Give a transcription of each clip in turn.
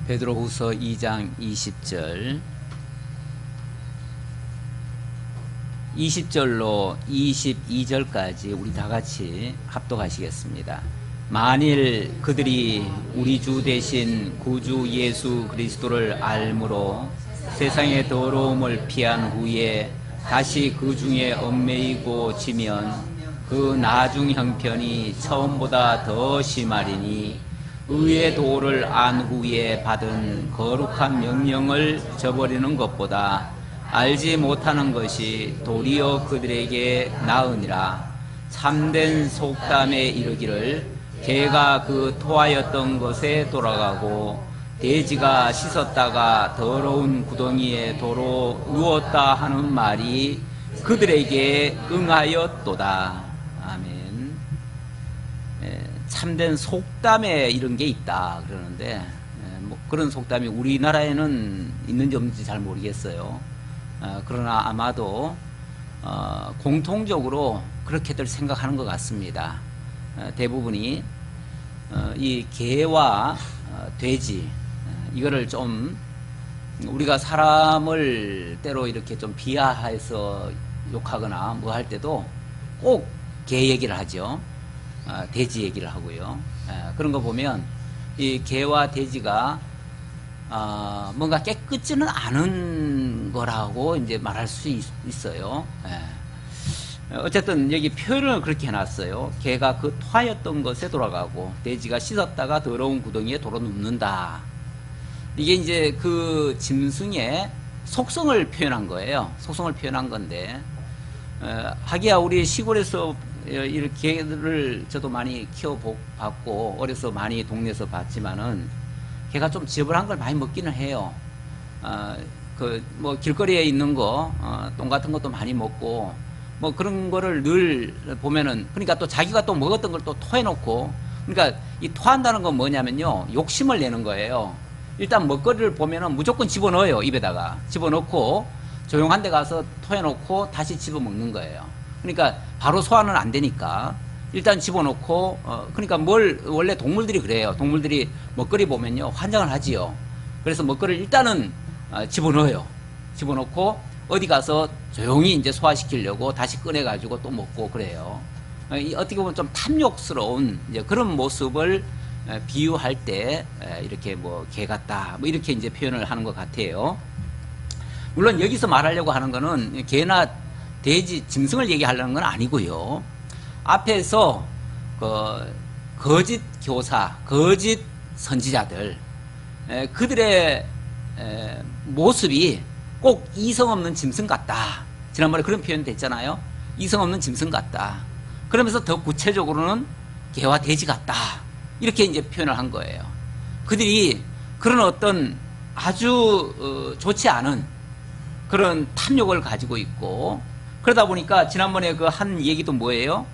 베드로후서 2장 20절 20절로 22절까지 우리 다같이 합독하시겠습니다. 만일 그들이 우리 주 대신 구주 예수 그리스도를 알므로 세상의 더러움을 피한 후에 다시 그 중에 얽매이고 지면 그 나중 형편이 처음보다 더 심하리니 의의 도를 안 후에 받은 거룩한 명령을 저버리는 것보다 알지 못하는 것이 도리어 그들에게 나으니라. 참된 속담에 이르기를 개가 그 토하였던 것에 돌아가고 돼지가 씻었다가 더러운 구덩이에 도로 누웠다 하는 말이 그들에게 응하였도다. 아멘. 참된 속담에 이런 게 있다 그러는데 뭐 그런 속담이 우리나라에는 있는지 없는지 잘 모르겠어요. 그러나 아마도 공통적으로 그렇게들 생각하는 것 같습니다. 대부분이 이 개와 돼지 이거를 좀 우리가 사람을 때로 이렇게 좀 비하해서 욕하거나 뭐 할 때도 꼭 개 얘기를 하죠. 돼지 얘기를 하고요. 그런 거 보면 이 개와 돼지가 뭔가 깨끗지는 않은 거라고 이제 말할 수 있어요. 어쨌든 여기 표현을 그렇게 해놨어요. 개가 그 토하였던 것에 돌아가고 돼지가 씻었다가 더러운 구덩이에 도로 눕는다. 이게 이제 그 짐승의 속성을 표현한 거예요. 속성을 표현한 건데 하기야 우리 시골에서 이렇게 개를 저도 많이 키워봤고 어려서 많이 동네에서 봤지만은 개가 좀 지저분한 걸 많이 먹기는 해요. 그 뭐 길거리에 있는 거 똥 같은 것도 많이 먹고 뭐 그런 거를 늘 보면은 그러니까 또 자기가 또 먹었던 걸 또 토해놓고 그러니까 이 토한다는 건 뭐냐면요 욕심을 내는 거예요. 일단 먹거리를 보면은 무조건 집어넣어요. 입에다가 집어넣고 조용한 데 가서 토해놓고 다시 집어먹는 거예요. 그러니까 바로 소화는 안 되니까 일단 집어넣고 그러니까 원래 동물들이 그래요. 동물들이 먹거리 보면요 환장을 하지요. 그래서 먹거리를 일단은 집어넣어요. 집어넣고 어디 가서 조용히 이제 소화시키려고 다시 꺼내가지고 또 먹고 그래요. 어떻게 보면 좀 탐욕스러운 이제 그런 모습을 비유할 때 이렇게 뭐 개 같다 뭐 이렇게 이제 표현을 하는 것 같아요. 물론 여기서 말하려고 하는 거는 개나 돼지, 짐승을 얘기하려는 건 아니고요. 앞에서 그 거짓 교사, 거짓 선지자들 그들의 모습이 꼭 이성 없는 짐승 같다. 지난번에 그런 표현 됐잖아요. 이성 없는 짐승 같다. 그러면서 더 구체적으로는 개와 돼지 같다. 이렇게 이제 표현을 한 거예요. 그들이 그런 어떤 아주 좋지 않은 그런 탐욕을 가지고 있고 그러다 보니까 지난번에 그 한 얘기도 뭐예요?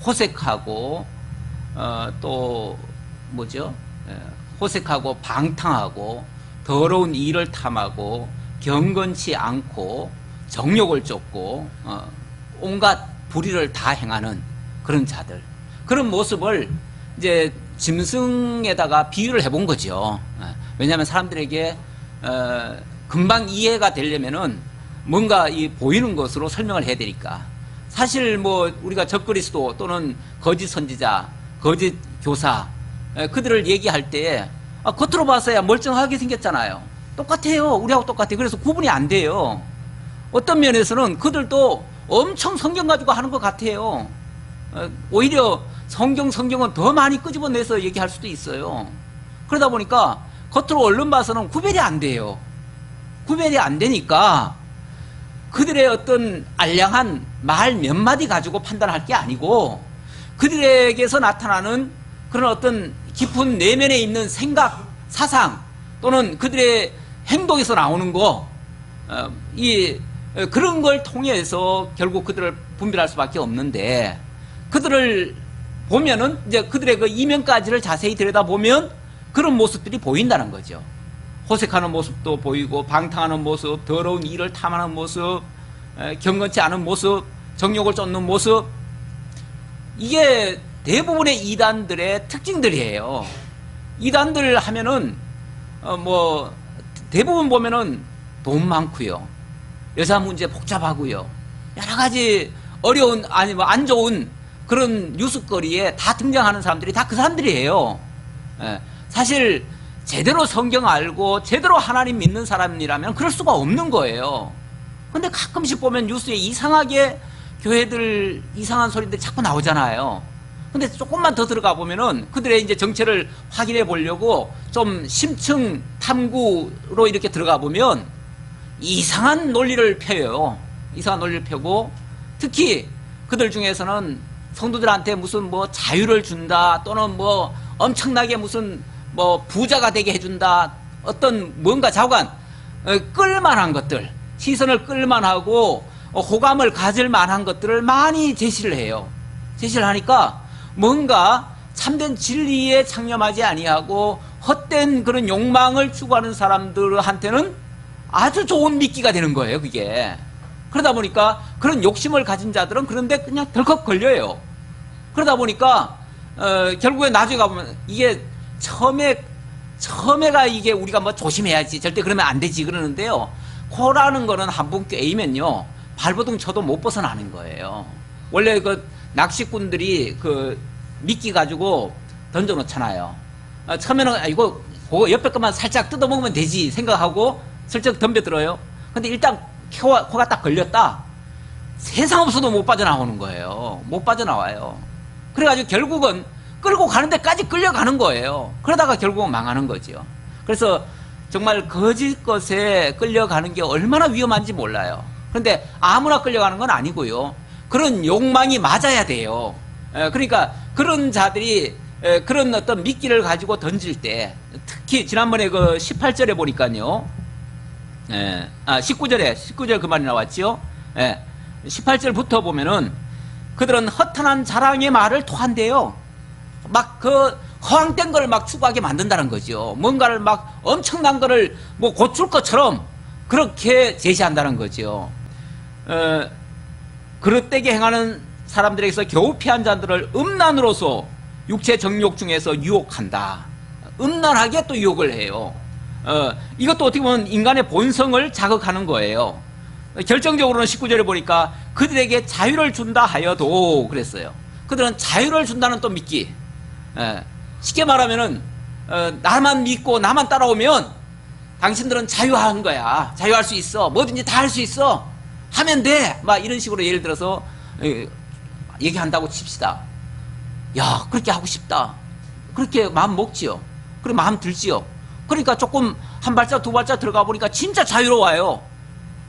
호색하고 또 뭐죠? 호색하고 방탕하고 더러운 일을 탐하고 경건치 않고 정욕을 쫓고 온갖 불의를 다 행하는 그런 자들 그런 모습을 이제 짐승에다가 비유를 해본 거죠. 왜냐하면 사람들에게 금방 이해가 되려면은 뭔가 이 보이는 것으로 설명을 해야 되니까 사실 뭐 우리가 적그리스도 또는 거짓 선지자, 거짓 교사 그들을 얘기할 때 겉으로 봐서야 멀쩡하게 생겼잖아요. 똑같아요. 우리하고 똑같아요. 그래서 구분이 안 돼요. 어떤 면에서는 그들도 엄청 성경 가지고 하는 것 같아요. 오히려 성경은 더 많이 끄집어내서 얘기할 수도 있어요. 그러다 보니까 겉으로 얼른 봐서는 구별이 안 돼요. 구별이 안 되니까 그들의 어떤 알량한 말 몇 마디 가지고 판단할 게 아니고 그들에게서 나타나는 그런 어떤 깊은 내면에 있는 생각, 사상 또는 그들의 행동에서 나오는 거 그런 걸 통해서 결국 그들을 분별할 수밖에 없는데 그들을 보면은 이제 그들의 그 이면까지를 자세히 들여다보면 그런 모습들이 보인다는 거죠. 호색하는 모습도 보이고 방탕하는 모습, 더러운 일을 탐하는 모습, 경건치 않은 모습, 정욕을 쫓는 모습 이게 대부분의 이단들의 특징들이에요. 이단들 하면은 뭐 대부분 보면은 돈 많고요, 여자 문제 복잡하고요, 여러 가지 어려운 아니 뭐 안 좋은 그런 뉴스거리에 다 등장하는 사람들이 다 그 사람들이에요. 예, 사실 제대로 성경 알고 제대로 하나님 믿는 사람이라면 그럴 수가 없는 거예요. 근데 가끔씩 보면 뉴스에 이상하게 교회들 이상한 소리들이 자꾸 나오잖아요. 근데 조금만 더 들어가 보면은 그들의 이제 정체를 확인해 보려고 좀 심층 탐구로 이렇게 들어가 보면 이상한 논리를 펴요. 이상한 논리를 펴고, 특히 그들 중에서는 성도들한테 무슨 뭐 자유를 준다, 또는 뭐 엄청나게 무슨 뭐 부자가 되게 해준다, 어떤 뭔가 자관 끌만한 것들, 시선을 끌만하고 호감을 가질 만한 것들을 많이 제시를 해요. 제시를 하니까 뭔가 참된 진리에 창념하지 아니하고 헛된 그런 욕망을 추구하는 사람들한테는 아주 좋은 미끼가 되는 거예요, 그게. 그러다 보니까 그런 욕심을 가진 자들은 그런데 그냥 덜컥 걸려요. 그러다 보니까 결국에 나중에 가보면 이게 처음에가 이게 우리가 뭐 조심해야지, 절대 그러면 안 되지 그러는데요, 코라는 거는 한번 꿰이면요 발버둥 쳐도 못 벗어나는 거예요. 원래 그 낚시꾼들이 그 미끼 가지고 던져놓잖아요. 처음에는 이거 그거 옆에 것만 살짝 뜯어먹으면 되지 생각하고 슬쩍 덤벼들어요. 근데 일단 코가 딱 걸렸다, 세상 없어도 못 빠져나오는 거예요. 못 빠져나와요. 그래가지고 결국은 끌고 가는 데까지 끌려가는 거예요. 그러다가 결국은 망하는 거죠. 그래서 정말 거짓 것에 끌려가는 게 얼마나 위험한지 몰라요. 그런데 아무나 끌려가는 건 아니고요, 그런 욕망이 맞아야 돼요. 그러니까 그런 자들이 그런 어떤 미끼를 가지고 던질 때, 특히 지난번에 그 18절에 보니까요, 19절 그 말이 나왔죠. 18절부터 보면은 그들은 허탄한 자랑의 말을 토한대요. 막 그 허황된 걸 막 추구하게 만든다는 거죠. 뭔가를 막 엄청난 거를 뭐 고출 것처럼 그렇게 제시한다는 거죠. 그릇되게 행하는 사람들에게서 겨우 피한 자들을 음란으로서 육체 정욕 중에서 유혹한다. 음란하게 또 유혹을 해요. 이것도 어떻게 보면 인간의 본성을 자극하는 거예요. 결정적으로는 19절에 보니까 그들에게 자유를 준다 하여도 그랬어요. 그들은 자유를 준다는 또 미끼. 쉽게 말하면은 나만 믿고 나만 따라오면 당신들은 자유한 거야. 자유할 수 있어. 뭐든지 다 할 수 있어. 하면 돼. 막 이런 식으로 예를 들어서 얘기한다고 칩시다. 야, 그렇게 하고 싶다. 그렇게 마음 먹지요. 그리고 마음 들지요. 그러니까 조금 한 발짝 두 발짝 들어가 보니까 진짜 자유로워요.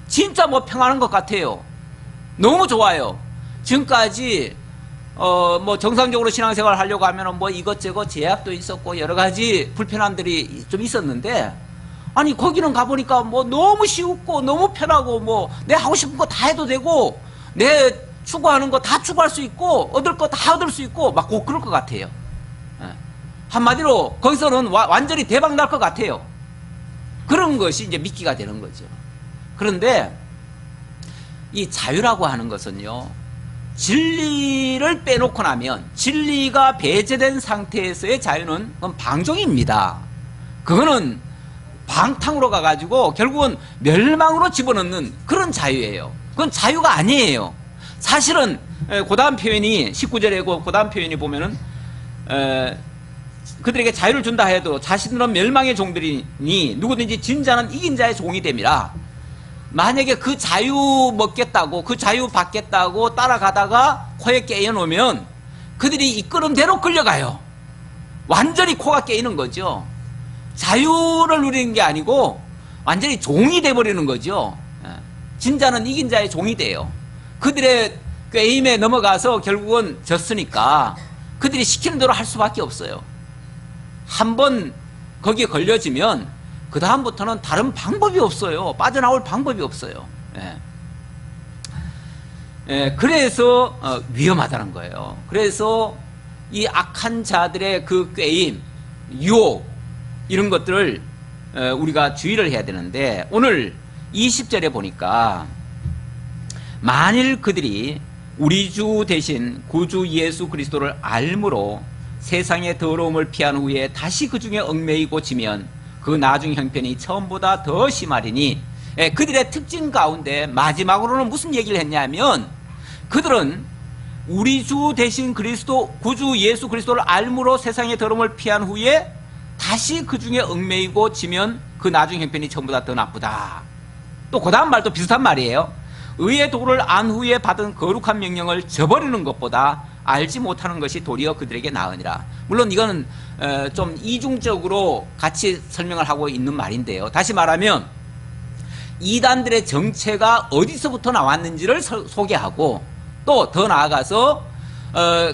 진짜 뭐 평안한 것 같아요. 너무 좋아요. 지금까지 뭐 정상적으로 신앙생활을 하려고 하면은 뭐 이것저것 제약도 있었고 여러 가지 불편함들이 좀 있었는데, 아니 거기는 가보니까 뭐 너무 쉽고 너무 편하고 뭐 내 하고 싶은 거 다 해도 되고 내 추구하는 거 다 추구할 수 있고 얻을 거 다 얻을 수 있고 막 꼭 그럴 것 같아요. 한마디로 거기서는 완전히 대박 날 것 같아요. 그런 것이 이제 미끼가 되는 거죠. 그런데 이 자유라고 하는 것은요, 진리를 빼놓고 나면, 진리가 배제된 상태에서의 자유는 그건 방종입니다. 그거는 방탕으로 가가지고 결국은 멸망으로 집어넣는 그런 자유예요. 그건 자유가 아니에요. 사실은 그 다음 표현이 19절에 그 다음 표현이 보면은 그들에게 자유를 준다 해도 자신들은 멸망의 종들이니 누구든지 진 자는 이긴 자의 종이 됨이라. 만약에 그 자유 먹겠다고, 그 자유 받겠다고 따라가다가 코에 깨어 놓으면 그들이 이끄는 대로 끌려가요. 완전히 코가 깨이는 거죠. 자유를 누리는 게 아니고 완전히 종이 돼버리는 거죠. 진자는 이긴 자의 종이 돼요. 그들의 꾀임에 넘어가서 결국은 졌으니까 그들이 시키는 대로 할 수밖에 없어요. 한번 거기에 걸려지면 그 다음부터는 다른 방법이 없어요. 빠져나올 방법이 없어요. 그래서 위험하다는 거예요. 그래서 이 악한 자들의 그 꾀임, 유혹, 이런 것들을 우리가 주의를 해야 되는데, 오늘 20절에 보니까 만일 그들이 우리 주 대신 구주 예수 그리스도를 알므로 세상의 더러움을 피한 후에 다시 그 중에 얽매이고 지면 그 나중 형편이 처음보다 더 심하리니. 그들의 특징 가운데 마지막으로는 무슨 얘기를 했냐면, 그들은 우리 주 대신 그리스도 구주 예수 그리스도를 알므로 세상의 더러움을 피한 후에 다시 그 중에 얽매이고 지면 그 나중 형편이 처음보다 더 나쁘다. 또 그 다음 말도 비슷한 말이에요. 의의 도를 안 후에 받은 거룩한 명령을 저버리는 것보다 알지 못하는 것이 도리어 그들에게 나으니라. 물론 이거는 좀 이중적으로 같이 설명을 하고 있는 말인데요. 다시 말하면 이단들의 정체가 어디서부터 나왔는지를 소개하고, 또 더 나아가서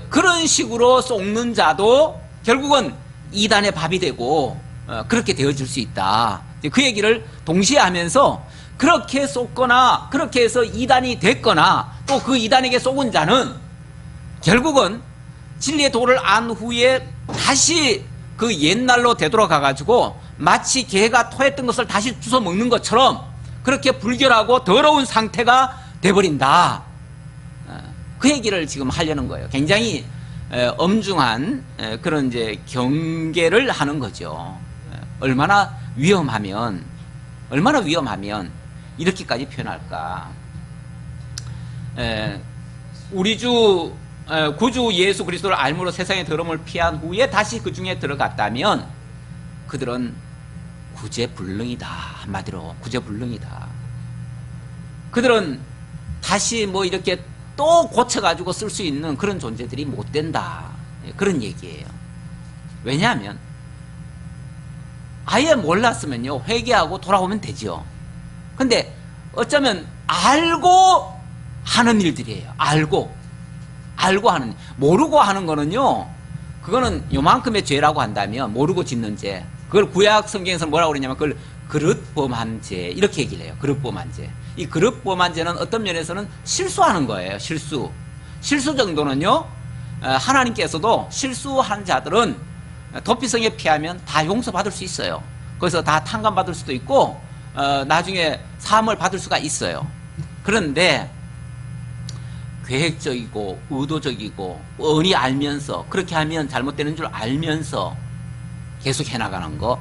그런 식으로 속는 자도 결국은 이단의 밥이 되고 그렇게 되어질 수 있다. 그 얘기를 동시에 하면서 그렇게 속거나 그렇게 해서 이단이 됐거나 또 그 이단에게 속은 자는 결국은 진리의 도를 안 후에 다시 그 옛날로 되돌아가가지고 마치 개가 토했던 것을 다시 주워 먹는 것처럼 그렇게 불결하고 더러운 상태가 돼버린다. 그 얘기를 지금 하려는 거예요. 굉장히 엄중한 그런 이제 경계를 하는 거죠. 얼마나 위험하면 이렇게까지 표현할까. 우리 주 구주 예수 그리스도를 알므로 세상의 더러움을 피한 후에 다시 그 중에 들어갔다면 그들은 구제불능이다. 한마디로 구제불능이다. 그들은 다시 뭐 이렇게 또 고쳐가지고 쓸 수 있는 그런 존재들이 못 된다. 그런 얘기예요. 왜냐하면 아예 몰랐으면요 회개하고 돌아오면 되죠. 근데 어쩌면 알고 하는 일들이에요. 알고 하는, 모르고 하는 거는요, 그거는 요만큼의 죄라고 한다면 모르고 짓는 죄, 그걸 구약 성경에서 뭐라고 그러냐면 그걸 그릇범한 죄 이렇게 얘기를 해요. 그릇범한 죄. 이 그릇범한 죄는 어떤 면에서는 실수하는 거예요. 실수 정도는요 하나님께서도 실수한 자들은 도피성에 피하면 다 용서받을 수 있어요. 거기서 다 탕감받을 수도 있고 나중에 사함을 받을 수가 있어요. 그런데 계획적이고 의도적이고 뻔히 알면서 그렇게 하면 잘못되는 줄 알면서 계속 해나가는 거,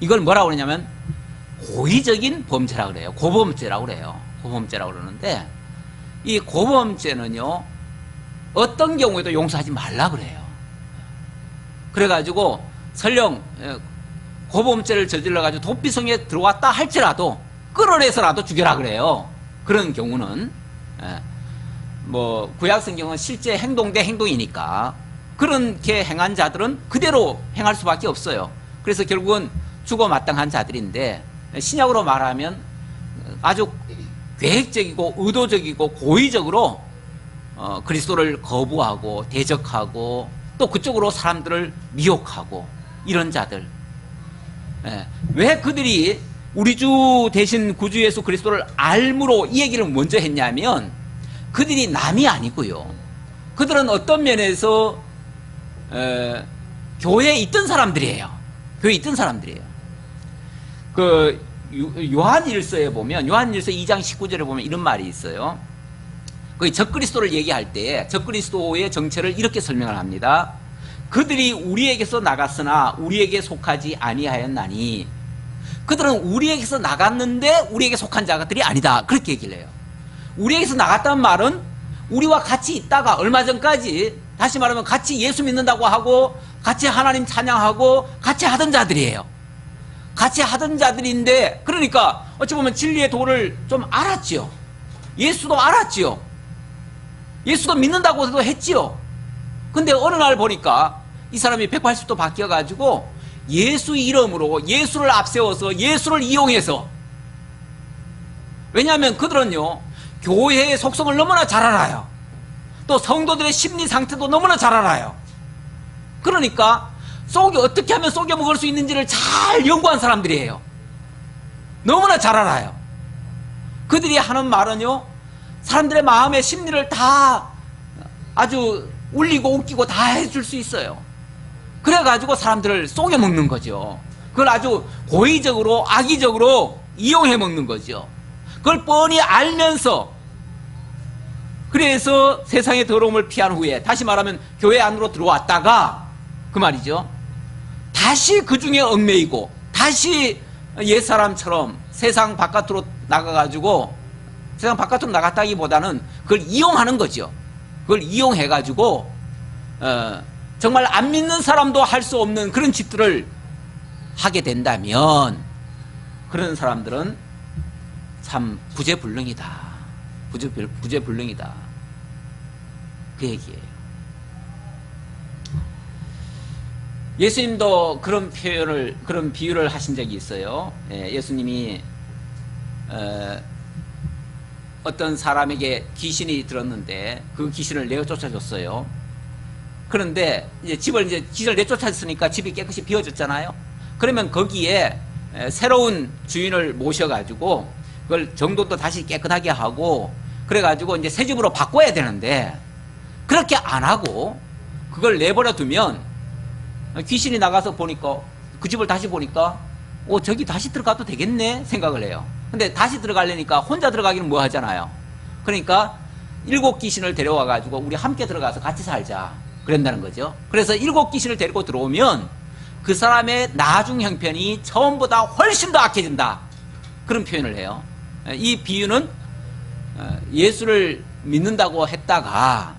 이걸 뭐라고 그러냐면 고의적인 범죄라고 그래요. 고범죄라고 그래요. 고범죄라고 그러는데 이 고범죄는요 어떤 경우에도 용서하지 말라 그래요. 그래가지고 설령 고범죄를 저질러가지고 도피성에 들어왔다 할지라도 끌어내서라도 죽여라 그래요. 그런 경우는 뭐 구약 성경은 실제 행동 대 행동이니까 그렇게 행한 자들은 그대로 행할 수밖에 없어요. 그래서 결국은 죽어 마땅한 자들인데, 신약으로 말하면 아주 계획적이고 의도적이고 고의적으로 그리스도를 거부하고 대적하고 또 그쪽으로 사람들을 미혹하고 이런 자들, 왜 그들이 우리 주 대신 구주 예수 그리스도를 알므로 이 얘기를 먼저 했냐면 그들이 남이 아니고요, 그들은 어떤 면에서 교회에 있던 사람들이에요. 교회에 있던 사람들이에요. 그 요한일서에 보면, 요한일서 2장 19절에 보면 이런 말이 있어요. 거기 적그리스도를 얘기할 때 적그리스도의 정체를 이렇게 설명을 합니다. 그들이 우리에게서 나갔으나 우리에게 속하지 아니하였나니. 그들은 우리에게서 나갔는데 우리에게 속한 자들이 아니다. 그렇게 얘기를 해요. 우리에게서 나갔다는 말은 우리와 같이 있다가 얼마 전까지, 다시 말하면 같이 예수 믿는다고 하고 같이 하나님 찬양하고 같이 하던 자들이에요. 같이 하던 자들인데, 그러니까 어찌 보면 진리의 도를 좀 알았지요. 예수도 알았지요. 예수도 믿는다고 해도 했지요. 근데 어느 날 보니까 이 사람이 180도 바뀌어가지고 예수 이름으로 예수를 앞세워서 예수를 이용해서, 왜냐하면 그들은요 교회의 속성을 너무나 잘 알아요. 또 성도들의 심리 상태도 너무나 잘 알아요. 그러니까 어떻게 하면 속여 먹을 수 있는지를 잘 연구한 사람들이에요. 너무나 잘 알아요. 그들이 하는 말은요 사람들의 마음의 심리를 다 아주 울리고 웃기고 다 해줄 수 있어요. 그래가지고 사람들을 속여 먹는 거죠. 그걸 아주 고의적으로 악의적으로 이용해 먹는 거죠. 그걸 뻔히 알면서, 그래서 세상의 더러움을 피한 후에 다시 말하면 교회 안으로 들어왔다가 그 말이죠, 다시 그 중에 얽매이고 다시 옛사람처럼 세상 바깥으로 나가가지고, 세상 바깥으로 나갔다기보다는 그걸 이용하는 거죠. 그걸 이용해가지고 정말 안 믿는 사람도 할 수 없는 그런 짓들을 하게 된다면 그런 사람들은 참 부재불능이다. 부재불능이다. 그 얘기예요. 예수님도 그런 표현을, 그런 비유를 하신 적이 있어요. 예수님이 어떤 사람에게 귀신이 들었는데 그 귀신을 내어 쫓아줬어요. 그런데 이제 집을 이제 귀신을 내쫓았으니까 집이 깨끗이 비워졌잖아요. 그러면 거기에 새로운 주인을 모셔가지고 그걸 정돈도 다시 깨끗하게 하고 그래가지고 이제 새 집으로 바꿔야 되는데 그렇게 안 하고 그걸 내버려 두면 귀신이 나가서 보니까 그 집을 다시 보니까 저기 다시 들어가도 되겠네 생각을 해요. 근데 다시 들어가려니까 혼자 들어가기는 뭐 하잖아요. 그러니까 7 귀신을 데려와 가지고 우리 함께 들어가서 같이 살자 그런다는 거죠. 그래서 7 귀신을 데리고 들어오면 그 사람의 나중 형편이 처음보다 훨씬 더 악해진다 그런 표현을 해요. 이 비유는 예수를 믿는다고 했다가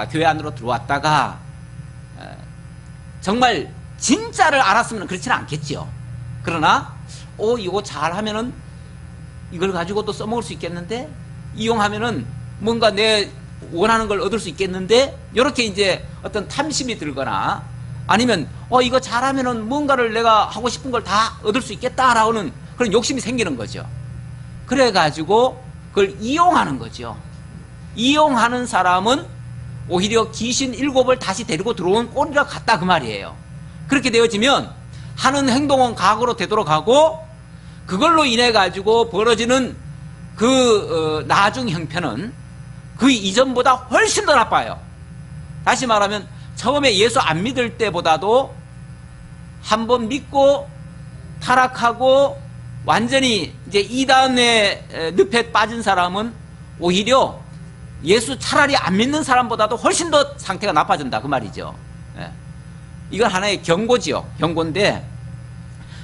교회 안으로 들어왔다가 정말 진짜를 알았으면 그렇지는 않겠죠. 그러나 이거 잘하면은 이걸 가지고 또 써먹을 수 있겠는데, 이용하면은 뭔가 내 원하는 걸 얻을 수 있겠는데, 이렇게 이제 어떤 탐심이 들거나 아니면 이거 잘하면은 뭔가를 내가 하고 싶은 걸 다 얻을 수 있겠다라는 그런 욕심이 생기는 거죠. 그래가지고 그걸 이용하는 거죠. 이용하는 사람은 오히려 귀신 7을 다시 데리고 들어온 꼴이라 같다 그 말이에요. 그렇게 되어지면 하는 행동은 과거로 되도록 하고 그걸로 인해 가지고 벌어지는 그 나중 형편은 그 이전보다 훨씬 더 나빠요. 다시 말하면 처음에 예수 안 믿을 때보다도 한번 믿고 타락하고 완전히 이제 이단의 늪에 빠진 사람은 오히려 예수 차라리 안 믿는 사람보다도 훨씬 더 상태가 나빠진다 그 말이죠. 이건 하나의 경고지요. 경고인데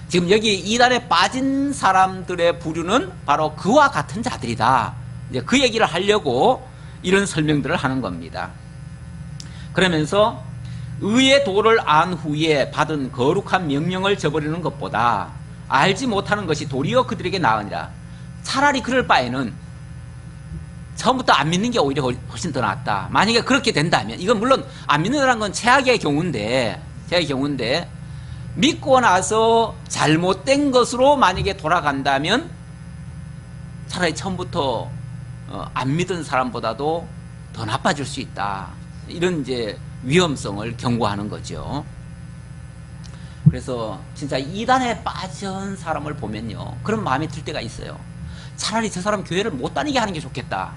지금 여기 이단에 빠진 사람들의 부류는 바로 그와 같은 자들이다. 이제 그 얘기를 하려고 이런 설명들을 하는 겁니다. 그러면서 의의 도를 안 후에 받은 거룩한 명령을 저버리는 것보다 알지 못하는 것이 도리어 그들에게 나으니라. 차라리 그럴 바에는 처음부터 안 믿는 게 오히려 훨씬 더 낫다. 만약에 그렇게 된다면, 이건 물론 안 믿는다는 건 최악의 경우인데 믿고 나서 잘못된 것으로 만약에 돌아간다면 차라리 처음부터 안 믿은 사람보다도 더 나빠질 수 있다. 이런 이제 위험성을 경고하는 거죠. 그래서 진짜 이단에 빠진 사람을 보면요, 그런 마음이 들 때가 있어요. 차라리 저 사람 교회를 못 다니게 하는 게 좋겠다.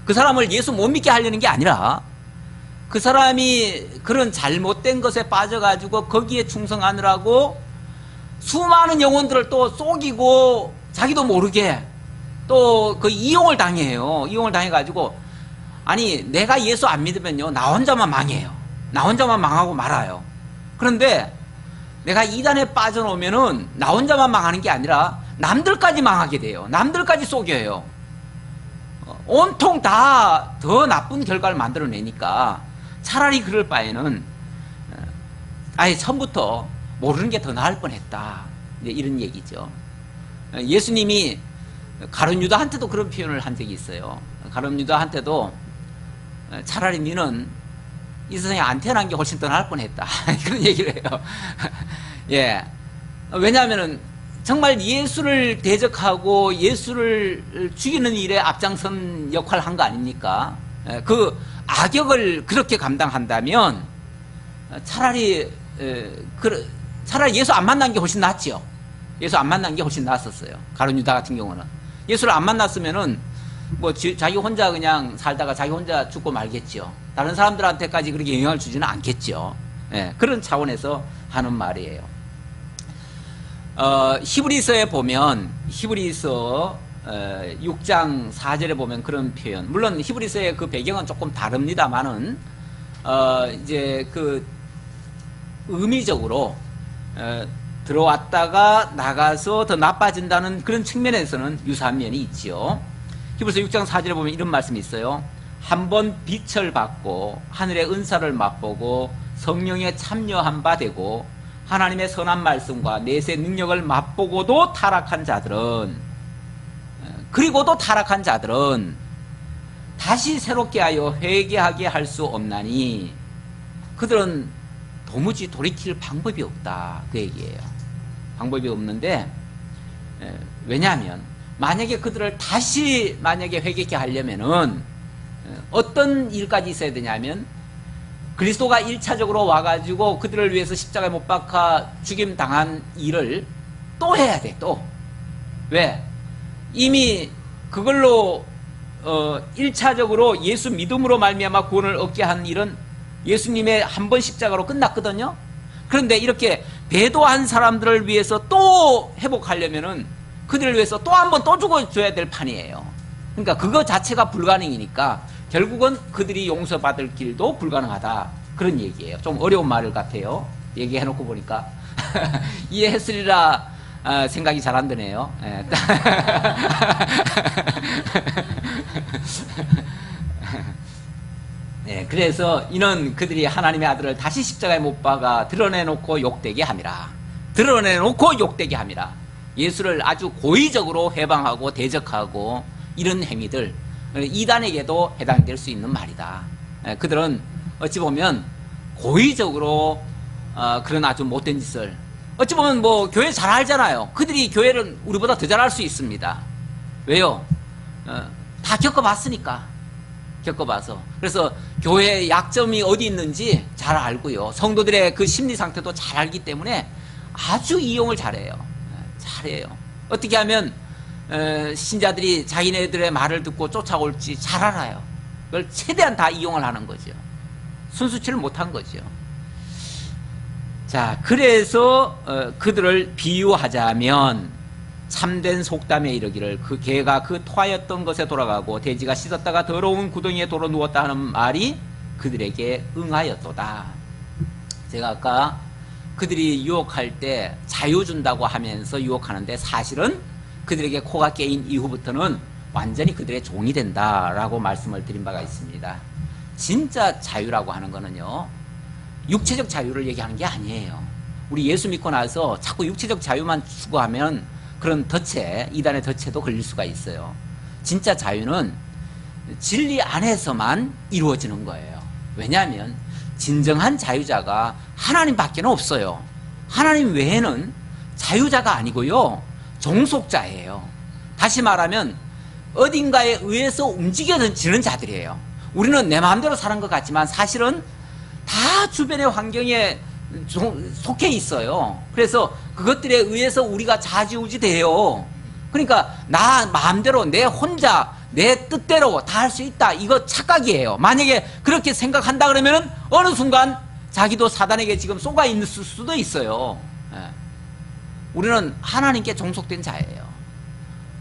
그 사람을 예수 못 믿게 하려는 게 아니라 그 사람이 그런 잘못된 것에 빠져가지고 거기에 충성하느라고 수많은 영혼들을 또 속이고 자기도 모르게 또 그 이용을 당해요. 이용을 당해가지고 아니 내가 예수 안 믿으면요 나 혼자만 망해요. 나 혼자만 망하고 말아요. 그런데 내가 이단에 빠져놓으면은 나 혼자만 망하는 게 아니라 남들까지 망하게 돼요. 남들까지 속여요. 온통 다 더 나쁜 결과를 만들어내니까 차라리 그럴 바에는 아예 처음부터 모르는 게 더 나을 뻔했다. 이제 이런 얘기죠. 예수님이 가룟 유다한테도 그런 표현을 한 적이 있어요. 가룟 유다한테도 차라리 너는 이 세상에 안 태어난 게 훨씬 더 나을 뻔했다. 그런 얘기를 해요. 예. 왜냐하면은 정말 예수를 대적하고 예수를 죽이는 일에 앞장선 역할을 한 거 아닙니까? 그 악역을 그렇게 감당한다면 차라리 예수 안 만난 게 훨씬 낫죠. 예수 안 만난 게 훨씬 낫었어요. 가룟 유다 같은 경우는 예수를 안 만났으면은 뭐 자기 혼자 그냥 살다가 자기 혼자 죽고 말겠죠. 다른 사람들한테까지 그렇게 영향을 주지는 않겠죠. 예, 그런 차원에서 하는 말이에요. 히브리서에 보면 히브리서 6장 4절에 보면 그런 표현, 물론 히브리서의 그 배경은 조금 다릅니다만은 이제 그 의미적으로 들어왔다가 나가서 더 나빠진다는 그런 측면에서는 유사한 면이 있지요. 히브리서 6장 4절에 보면 이런 말씀이 있어요. 한번 빛을 받고 하늘의 은사를 맛보고 성령에 참여한 바 되고 하나님의 선한 말씀과 내세 능력을 맛보고도 타락한 자들은, 그리고도 타락한 자들은 다시 새롭게 하여 회개하게 할 수 없나니 그들은 도무지 돌이킬 방법이 없다, 그 얘기예요. 방법이 없는데, 왜냐하면 만약에 그들을 다시 만약에 회개케 하려면은 어떤 일까지 있어야 되냐면, 그리스도가 1차적으로 와가지고 그들을 위해서 십자가에 못 박아 죽임 당한 일을 또 해야 돼, 또. 왜? 이미 그걸로 1차적으로 예수 믿음으로 말미암아 구원을 얻게 한 일은 예수님의 한 번 십자가로 끝났거든요. 그런데 이렇게 배도한 사람들을 위해서 또 회복하려면은 그들을 위해서 또 한 번 또 죽어줘야 될 판이에요. 그러니까 그거 자체가 불가능이니까 결국은 그들이 용서받을 길도 불가능하다, 그런 얘기예요. 좀 어려운 말 같아요. 얘기해놓고 보니까 이해했으리라 생각이 잘 안 드네요. 네, 그래서 이는 그들이 하나님의 아들을 다시 십자가에 못 박아 드러내놓고 욕되게 함이라. 드러내놓고 욕되게 함이라. 예수를 아주 고의적으로 해방하고 대적하고 이런 행위들, 이단에게도 해당될 수 있는 말이다. 그들은 어찌 보면 고의적으로 그런 아주 못된 짓을, 어찌 보면 뭐 교회 잘 알잖아요. 그들이 교회를 우리보다 더 잘할 수 있습니다. 왜요? 다 겪어봤으니까. 겪어봐서. 그래서 교회의 약점이 어디 있는지 잘 알고요. 성도들의 그 심리 상태도 잘 알기 때문에 아주 이용을 잘해요. 잘해요. 어떻게 하면 신자들이 자기네들의 말을 듣고 쫓아올지 잘 알아요. 그걸 최대한 다 이용을 하는 거죠. 순수치를 못한 거죠. 자, 그래서 그들을 비유하자면 참된 속담에 이르기를 그 개가 그 토하였던 것에 돌아가고 돼지가 씻었다가 더러운 구덩이에 돌아 누웠다 하는 말이 그들에게 응하였도다. 제가 아까 그들이 유혹할 때 자유 준다고 하면서 유혹하는데 사실은 그들에게 코가 깨인 이후부터는 완전히 그들의 종이 된다라고 말씀을 드린 바가 있습니다. 진짜 자유라고 하는 거는요, 육체적 자유를 얘기하는 게 아니에요. 우리 예수 믿고 나서 자꾸 육체적 자유만 추구하면 그런 덫에, 이단의 덫에도 걸릴 수가 있어요. 진짜 자유는 진리 안에서만 이루어지는 거예요. 왜냐하면 진정한 자유자가 하나님밖에 없어요. 하나님 외에는 자유자가 아니고요, 종속자예요. 다시 말하면 어딘가에 의해서 움직여지는 자들이에요. 우리는 내 마음대로 사는 것 같지만 사실은 다 주변의 환경에 속해 있어요. 그래서 그것들에 의해서 우리가 좌지우지 돼요. 그러니까 나 마음대로 내 혼자 내 뜻대로 다 할 수 있다, 이거 착각이에요. 만약에 그렇게 생각한다 그러면 어느 순간 자기도 사단에게 지금 속아 있을 수도 있어요. 우리는 하나님께 종속된 자예요.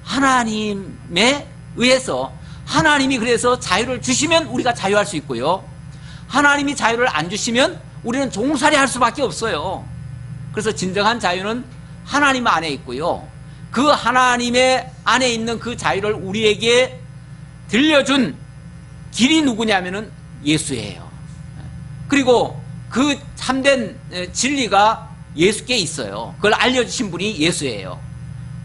하나님에 의해서, 하나님이 그래서 자유를 주시면 우리가 자유할 수 있고요, 하나님이 자유를 안 주시면 우리는 종살이 할 수밖에 없어요. 그래서 진정한 자유는 하나님 안에 있고요, 그 하나님의 안에 있는 그 자유를 우리에게 들려준 길이 누구냐면은 예수예요. 그리고 그 참된 진리가 예수께 있어요. 그걸 알려주신 분이 예수예요.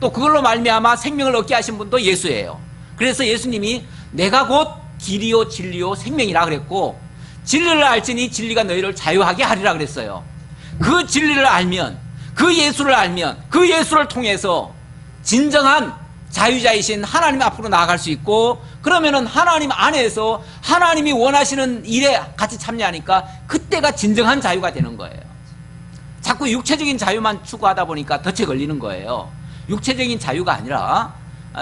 또 그걸로 말미암아 생명을 얻게 하신 분도 예수예요. 그래서 예수님이 내가 곧 길이요 진리요 생명이라 그랬고, 진리를 알지니 진리가 너희를 자유하게 하리라 그랬어요. 그 진리를 알면, 그 예수를 알면, 그 예수를 통해서 진정한 자유자이신 하나님 앞으로 나아갈 수 있고, 그러면은 하나님 안에서 하나님이 원하시는 일에 같이 참여하니까 그때가 진정한 자유가 되는 거예요. 자꾸 육체적인 자유만 추구하다 보니까 덫에 걸리는 거예요. 육체적인 자유가 아니라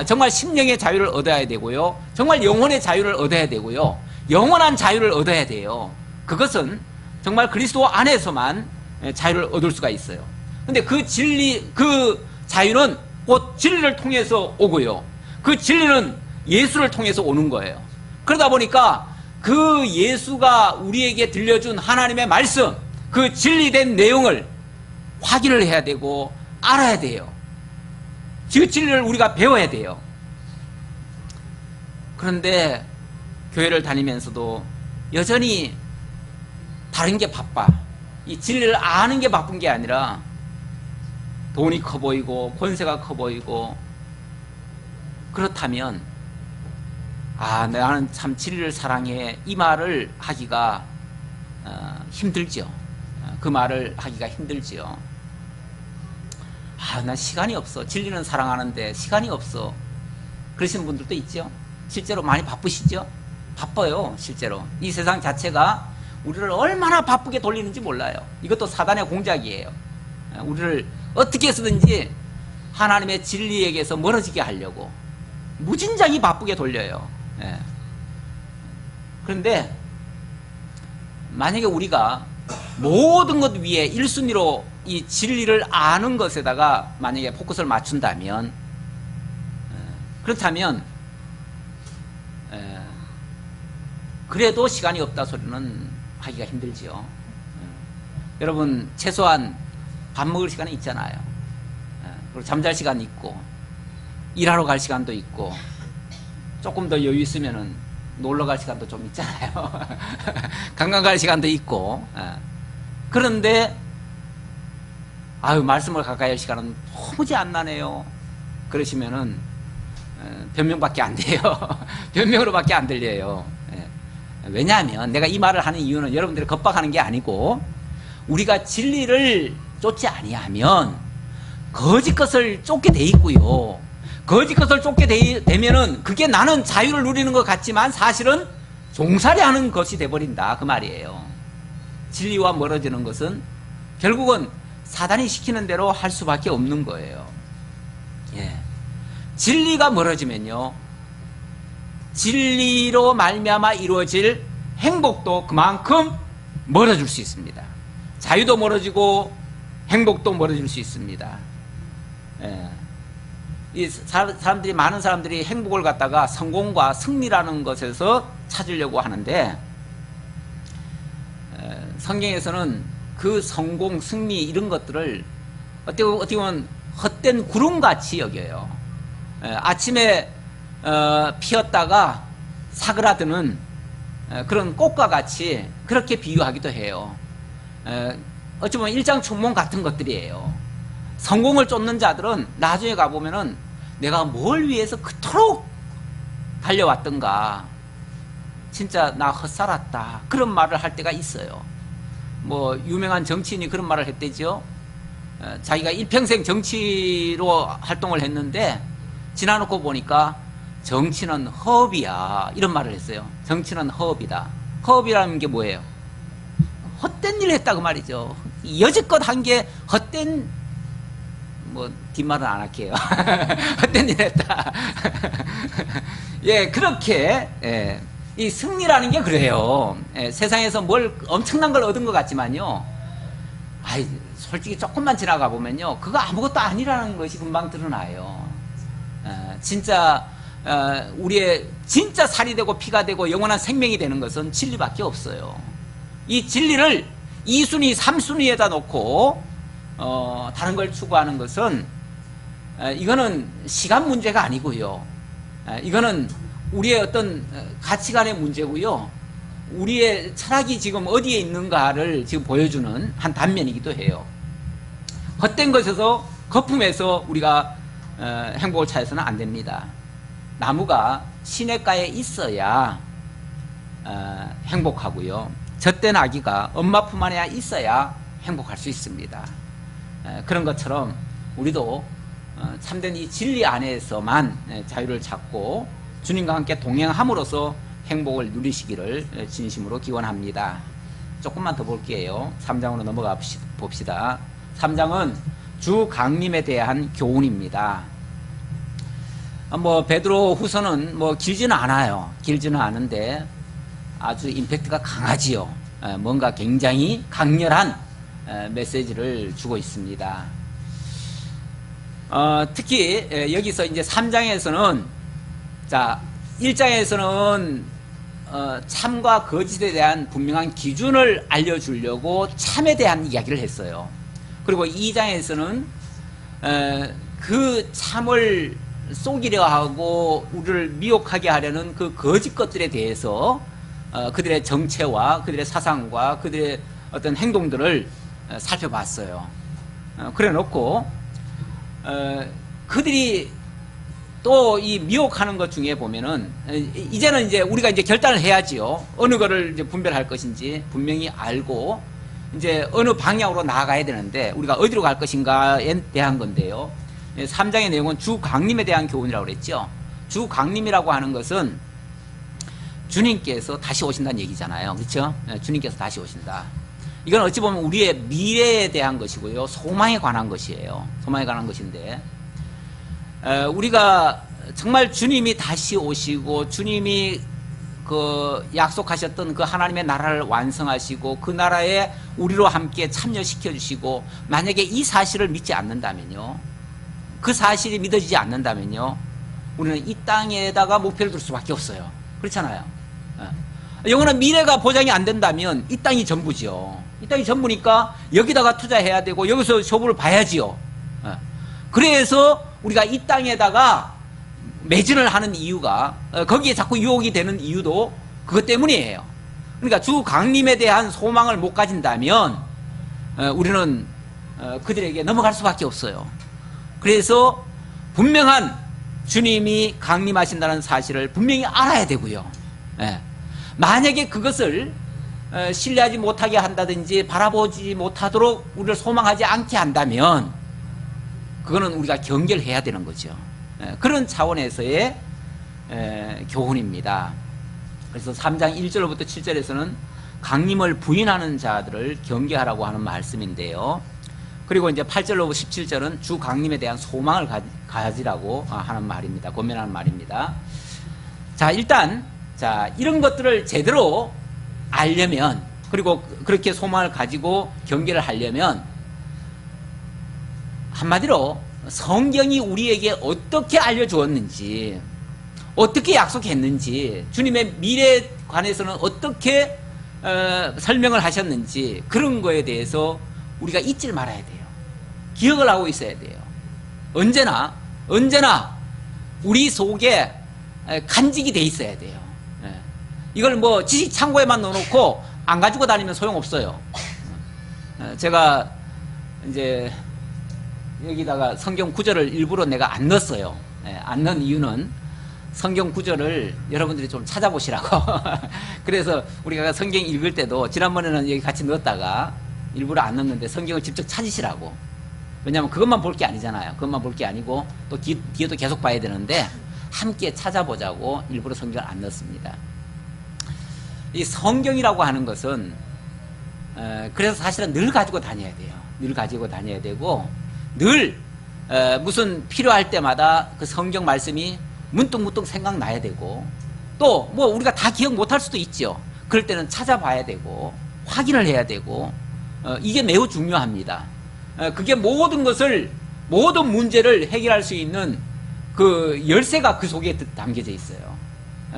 정말 심령의 자유를 얻어야 되고요, 정말 영혼의 자유를 얻어야 되고요, 영원한 자유를 얻어야 돼요. 그것은 정말 그리스도 안에서만 자유를 얻을 수가 있어요. 근데 그 진리, 그 자유는 곧 진리를 통해서 오고요, 그 진리는 예수를 통해서 오는 거예요. 그러다 보니까 그 예수가 우리에게 들려준 하나님의 말씀, 그 진리된 내용을 확인을 해야 되고 알아야 돼요. 그 진리를 우리가 배워야 돼요. 그런데 교회를 다니면서도 여전히 다른 게 바빠. 이 진리를 아는 게 바쁜 게 아니라 돈이 커 보이고 권세가 커 보이고, 그렇다면 나는 참 진리를 사랑해, 이 말을 하기가 힘들죠. 그 말을 하기가 힘들지요. 나 시간이 없어. 진리는 사랑하는데 시간이 없어. 그러시는 분들도 있죠. 실제로 많이 바쁘시죠? 바빠요, 실제로. 이 세상 자체가 우리를 얼마나 바쁘게 돌리는지 몰라요. 이것도 사단의 공작이에요. 우리를 어떻게 해서든지 하나님의 진리에게서 멀어지게 하려고 무진장이 바쁘게 돌려요. 그런데 만약에 우리가 모든 것 위에 1순위로 이 진리를 아는 것에다가 만약에 포커스를 맞춘다면, 그렇다면 그래도 시간이 없다 소리는 하기가 힘들지요. 여러분, 최소한 밥 먹을 시간이 있잖아요. 그리고 잠잘 시간이 있고, 일하러 갈 시간도 있고, 조금 더 여유 있으면은 놀러 갈 시간도 좀 있잖아요. 관광 갈 시간도 있고. 그런데 말씀을 가까이 할 시간은 도무지 안 나네요. 그러시면은 변명밖에 안 돼요. 변명으로밖에 안 들려요. 왜냐하면 내가 이 말을 하는 이유는 여러분들이 겁박하는 게 아니고, 우리가 진리를 쫓지 아니하면 거짓 것을 쫓게 돼 있고요. 거짓 것을 쫓게 되면은 그게 나는 자유를 누리는 것 같지만 사실은 종살이 하는 것이 돼버린다, 그 말이에요. 진리와 멀어지는 것은 결국은 사단이 시키는 대로 할 수밖에 없는 거예요. 진리가 멀어지면요, 진리로 말미암아 이루어질 행복도 그만큼 멀어질 수 있습니다. 자유도 멀어지고 행복도 멀어질 수 있습니다. 이 사람들이, 많은 사람들이 행복을 갖다가 성공과 승리라는 것에서 찾으려고 하는데, 성경에서는 그 성공, 승리 이런 것들을 어떻게 보면 헛된 구름같이 여겨요. 아침에 피었다가 사그라드는 그런 꽃과 같이 그렇게 비유하기도 해요. 어찌 보면 일장춘몽 같은 것들이에요. 성공을 쫓는 자들은 나중에 가보면은 내가 뭘 위해서 그토록 달려왔던가, 진짜 나 헛살았다, 그런 말을 할 때가 있어요. 뭐 유명한 정치인이 그런 말을 했대죠. 자기가 일평생 정치로 활동을 했는데 지나놓고 보니까 정치는 허업이야, 이런 말을 했어요. 정치는 허업이다. 허업이라는 게 뭐예요? 헛된 일을 했다, 그 말이죠. 여지껏 한 게 헛된, 뒷말은 안 할게요. 헛된 일을 했다. 그렇게, 이 승리라는 게 그래요. 세상에서 뭘 엄청난 걸 얻은 것 같지만요, 솔직히 조금만 지나가 보면요, 그거 아무것도 아니라는 것이 금방 드러나요. 진짜 우리의 진짜 살이 되고 피가 되고 영원한 생명이 되는 것은 진리밖에 없어요. 이 진리를 2순위, 3순위에다 놓고 다른 걸 추구하는 것은 이거는 시간 문제가 아니고요. 이거는 우리의 어떤 가치관의 문제고요. 우리의 철학이 지금 어디에 있는가를 지금 보여주는 한 단면이기도 해요. 헛된 것에서, 거품에서 우리가 행복을 찾아서는 안 됩니다. 나무가 시냇가에 있어야 행복하고요. 젖된 아기가 엄마 품 안에 있어야 행복할 수 있습니다. 그런 것처럼 우리도 참된 이 진리 안에서만 자유를 찾고 주님과 함께 동행함으로써 행복을 누리시기를 진심으로 기원합니다. 조금만 더 볼게요. 3장으로 넘어가 봅시다. 3장은 주 강림에 대한 교훈입니다. 베드로 후서는 길지는 않아요. 길지는 않은데 아주 임팩트가 강하지요. 뭔가 굉장히 강렬한 메시지를 주고 있습니다. 특히 여기서 이제 3장에서는, 자, 1장에서는 참과 거짓에 대한 분명한 기준을 알려주려고 참에 대한 이야기를 했어요. 그리고 2장에서는 그 참을 속이려 하고 우리를 미혹하게 하려는 그 거짓 것들에 대해서 그들의 정체와 그들의 사상과 그들의 어떤 행동들을 살펴봤어요. 그래 놓고 그들이 또 이 미혹하는 것 중에 보면은 이제는 이제 우리가 이제 결단을 해야지요. 어느 거를 이제 분별할 것인지 분명히 알고 이제 어느 방향으로 나아가야 되는데 우리가 어디로 갈 것인가에 대한 건데요. 3장의 내용은 주 강림에 대한 교훈이라고 그랬죠. 주 강림이라고 하는 것은 주님께서 다시 오신다는 얘기잖아요. 그렇죠? 주님께서 다시 오신다. 이건 어찌 보면 우리의 미래에 대한 것이고요. 소망에 관한 것이에요. 소망에 관한 것인데 우리가 정말 주님이 다시 오시고 주님이 그 약속하셨던 그 하나님의 나라를 완성하시고 그 나라에 우리로 함께 참여시켜 주시고 만약에 이 사실을 믿지 않는다면요. 그 사실이 믿어지지 않는다면요. 우리는 이 땅에다가 목표를 둘 수밖에 없어요. 그렇잖아요. 영원한 미래가 보장이 안 된다면 이 땅이 전부지요. 이 땅이 전부니까 여기다가 투자해야 되고 여기서 쇼부를 봐야지요. 그래서 우리가 이 땅에다가 매진을 하는 이유가 거기에 자꾸 유혹이 되는 이유도 그것 때문이에요. 그러니까 주 강림에 대한 소망을 못 가진다면 우리는 그들에게 넘어갈 수밖에 없어요. 그래서 분명한 주님이 강림하신다는 사실을 분명히 알아야 되고요. 만약에 그것을 신뢰하지 못하게 한다든지 바라보지 못하도록 우리를 소망하지 않게 한다면 그거는 우리가 경계해야 되는 거죠. 그런 차원에서의 교훈입니다. 그래서 3장 1절부터 7절에서는 강림을 부인하는 자들을 경계하라고 하는 말씀인데요. 그리고 이제 8절로 17절은 주 강림에 대한 소망을 가지라고 하는 말입니다. 권면하는 말입니다. 자, 일단 이런 것들을 제대로 알려면 그리고 그렇게 소망을 가지고 경계를 하려면 한마디로 성경이 우리에게 어떻게 알려주었는지 어떻게 약속했는지 주님의 미래에 관해서는 어떻게 설명을 하셨는지 그런 거에 대해서 우리가 잊지 말아야 돼요. 기억을 하고 있어야 돼요. 언제나 우리 속에 간직이 돼 있어야 돼요. 이걸 뭐 지식 창고에만 넣어놓고 안 가지고 다니면 소용없어요. 제가 이제 여기다가 성경 구절을 일부러 내가 안 넣었어요. 안 넣은 이유는 성경 구절을 여러분들이 좀 찾아보시라고. 그래서 우리가 성경 읽을 때도 지난번에는 여기 같이 넣었다가 일부러 안 넣었는데 성경을 직접 찾으시라고. 왜냐하면 그것만 볼 게 아니잖아요. 그것만 볼 게 아니고 또 뒤에도 계속 봐야 되는데 함께 찾아보자고 일부러 성경을 안 넣었습니다. 이 성경이라고 하는 것은 그래서 사실은 늘 가지고 다녀야 돼요. 늘 가지고 다녀야 되고 늘 무슨 필요할 때마다 그 성경 말씀이 문득문득 생각나야 되고 또 뭐 우리가 다 기억 못할 수도 있죠. 그럴 때는 찾아봐야 되고 확인을 해야 되고 이게 매우 중요합니다. 그게 모든 문제를 해결할 수 있는 그 열쇠가 그 속에 담겨져 있어요.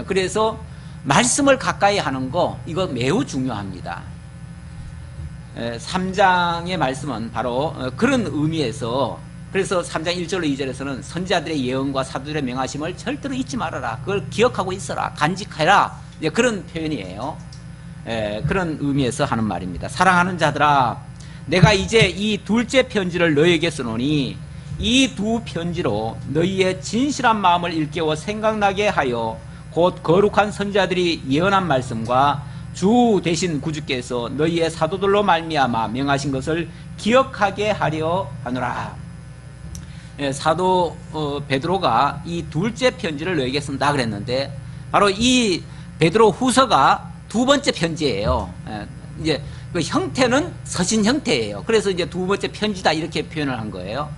그래서 말씀을 가까이 하는 거 이거 매우 중요합니다. 3장의 말씀은 바로 그런 의미에서 그래서 3장 1절로 2절에서는 선지자들의 예언과 사도들의 명하심을 절대로 잊지 말아라. 그걸 기억하고 있어라. 간직해라. 그런 표현이에요. 그런 의미에서 하는 말입니다. 사랑하는 자들아 내가 이제 이 둘째 편지를 너희에게 쓰노니 이 두 편지로 너희의 진실한 마음을 일깨워 생각나게 하여 곧 거룩한 선지자들이 예언한 말씀과 주 대신 구주께서 너희의 사도들로 말미암아 명하신 것을 기억하게 하려 하노라. 사도 베드로가 이 둘째 편지를 너희에게 쓴다 그랬는데 바로 이 베드로 후서가 두 번째 편지예요. 이제 그 형태는 서신 형태예요. 그래서 이제 두 번째 편지다 이렇게 표현을 한 거예요.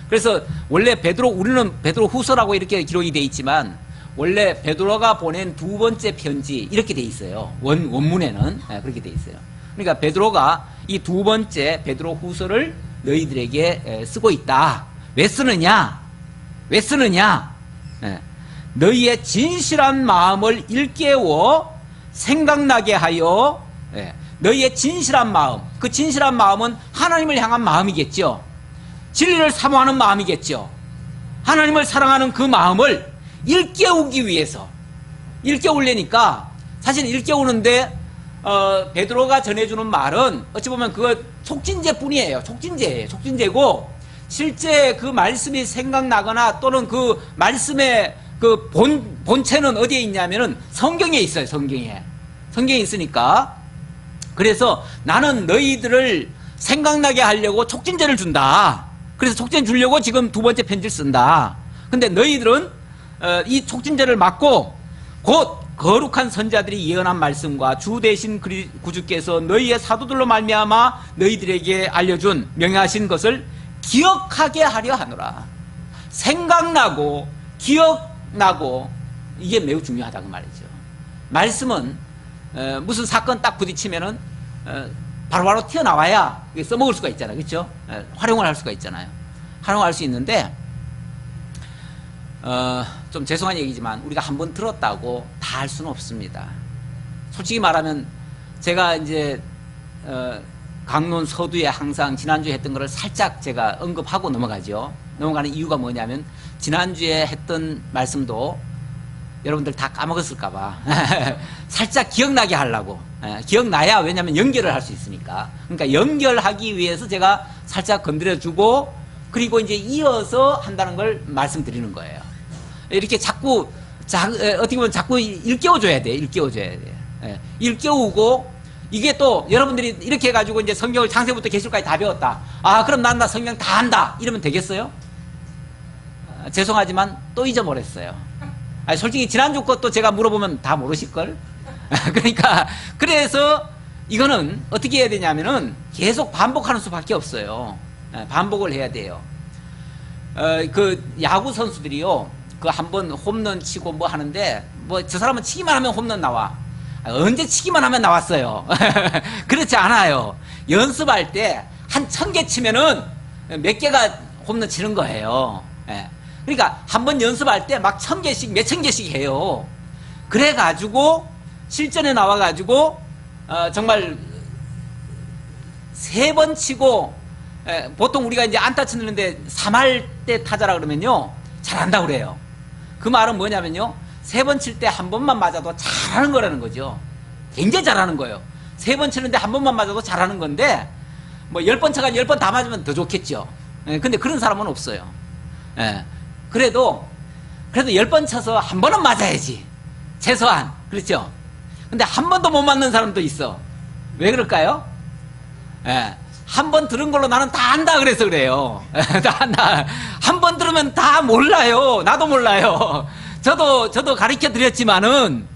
그래서 원래 우리는 베드로 후서라고 이렇게 기록이 돼 있지만 원래 베드로가 보낸 두 번째 편지 이렇게 돼 있어요. 원문에는 그렇게 돼 있어요. 그러니까 베드로가 이 두 번째 베드로 후서를 너희들에게 쓰고 있다. 왜 쓰느냐? 너희의 진실한 마음을 일깨워 생각나게 하여 너희의 진실한 마음, 그 진실한 마음은 하나님을 향한 마음이겠죠. 진리를 사모하는 마음이겠죠. 하나님을 사랑하는 그 마음을 일깨우기 위해서, 일깨우려니까 사실 일깨우는데 베드로가 전해주는 말은 어찌 보면 그거 촉진제뿐이에요. 촉진제예요. 촉진제고 실제 그 말씀이 생각나거나 또는 그 말씀의 그 본체는 어디에 있냐면은 성경에 있어요. 성경에 있으니까. 그래서 나는 너희들을 생각나게 하려고 촉진제를 준다. 그래서 촉진제 주려고 지금 두 번째 편지를 쓴다. 근데 너희들은 이 촉진제를 맞고 곧 거룩한 선자들이 예언한 말씀과 주 대신 구주께서 너희의 사도들로 말미암아 너희들에게 알려준 명예하신 것을 기억하게 하려 하노라. 생각나고 기억나고 이게 매우 중요하다고 말이죠. 말씀은 무슨 사건 딱 부딪히면은 바로바로 튀어나와야 써먹을 수가 있잖아요. 그렇죠? 활용을 할 수가 있잖아요. 활용할 수 있는데 좀 죄송한 얘기지만 우리가 한번 들었다고 다 할 수는 없습니다. 솔직히 말하면 제가 이제 강론 서두에 항상 지난주에 했던 거를 살짝 제가 언급하고 넘어가죠. 넘어가는 이유가 뭐냐면 지난주에 했던 말씀도 여러분들 다 까먹었을까봐 살짝 기억나게 하려고. 기억나야 왜냐하면 연결을 할 수 있으니까. 그러니까 연결하기 위해서 제가 살짝 건드려주고 그리고 이제 이어서 한다는 걸 말씀드리는 거예요. 이렇게 자꾸 어떻게 보면 자꾸 일깨워줘야 돼. 일깨우고 이게 또 여러분들이 이렇게 해가지고 이제 성경을 창세부터 계시록까지 다 배웠다. 아 그럼 나 성경 다 안다. 이러면 되겠어요? 죄송하지만 또 잊어버렸어요. 아니, 솔직히 지난주 것도 제가 물어보면 다 모르실걸? 그러니까 그래서 이거는 어떻게 해야 되냐면은 계속 반복하는 수밖에 없어요. 반복을 해야 돼요. 그 야구 선수들이요. 그 한번 홈런 치고 뭐 하는데 뭐 저 사람은 치기만 하면 홈런 나와. 언제 치기만 하면 나왔어요. 그렇지 않아요. 연습할 때 한 1000개 치면은 몇 개가 홈런 치는 거예요. 그러니까 한번 연습할 때 막 1000개씩 몇천 개씩 해요. 그래가지고 실전에 나와가지고 정말 3번 치고 보통 우리가 이제 안타 치는데 3할 때 타자라 그러면요 잘한다 그래요. 그 말은 뭐냐면요 3번 칠 때 한 번만 맞아도 잘하는 거라는 거죠. 굉장히 잘하는 거예요. 3번 치는데 한 번만 맞아도 잘하는 건데 뭐 10번 쳐가 10번 다 맞으면 더 좋겠죠. 근데 그런 사람은 없어요. 그래도 10번 쳐서 한 번은 맞아야지. 최소한. 그렇죠? 근데 한 번도 못 맞는 사람도 있어. 왜 그럴까요? 한 번 들은 걸로 나는 다 안다 그래서 그래요. 다 안다. 한 번 들으면 다 몰라요. 나도 몰라요. 저도 가르쳐 드렸지만은